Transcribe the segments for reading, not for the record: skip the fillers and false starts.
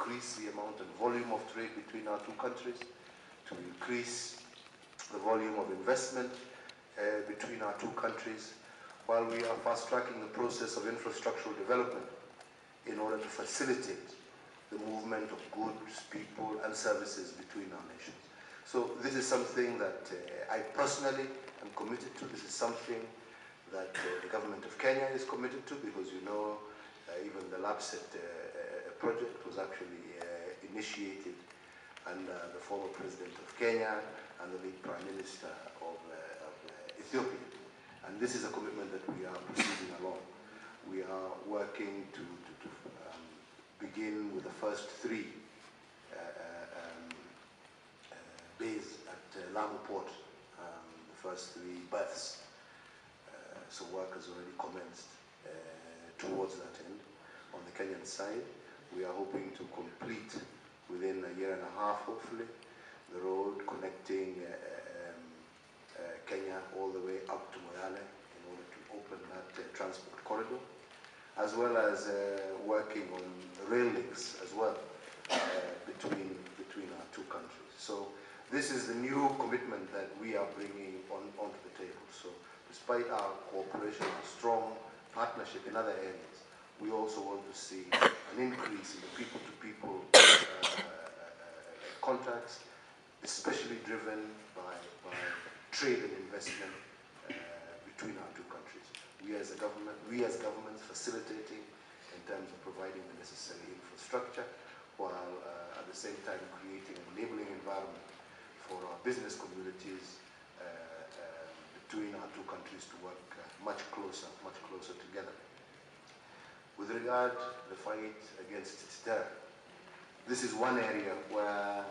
increase the amount and volume of trade between our two countries, to increase the volume of investment between our two countries, while we are fast-tracking the process of infrastructural development in order to facilitate the movement of goods, people, and services between our nations. So this is something that I personally am committed to. This is something that the government of Kenya is committed to, because you know, even the LAPSET project was actually initiated under the former president of Kenya and the late Prime Minister of Ethiopia. And this is a commitment that we are proceeding along. We are working to begin with the first 3 bays at Lamu Port, the first 3 berths. So work has already commenced towards that end. On the Kenyan side, we are hoping to complete within a year and a half, hopefully, the road connecting Kenya all the way up to Moyale in order to open that transport corridor, as well as working on rail links as well between our two countries. So this is the new commitment that we are bringing onto the table. So despite our cooperation and strong partnership in other areas, we also want to see an increase in the people-to-people contacts, especially driven by trade and investment between our two countries. We as governments facilitating in terms of providing the necessary infrastructure, while at the same time creating an enabling environment for our business communities between our two countries to work much closer together. With regard to the fight against terror, this is one area where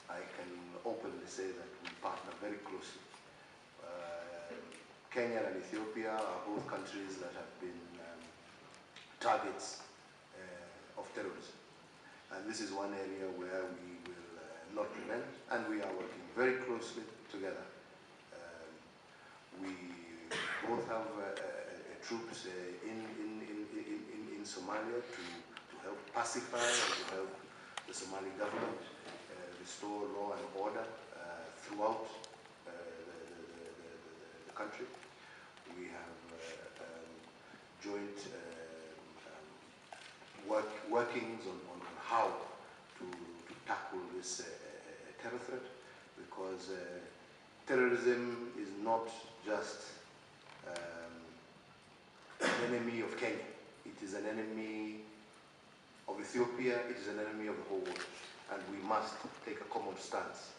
I can openly say that we partner very closely. Kenya and Ethiopia are both countries that have been targets of terrorism. And this is one area where we will not relent, and we are working very closely together. We both have troops in Somalia to help pacify and to help the Somali government restore law and order throughout the country. We have joint workings on how to tackle this terror threat, because terrorism is not just an enemy of Kenya. It is an enemy of Ethiopia. It is an enemy of the whole world. And we must take a common stance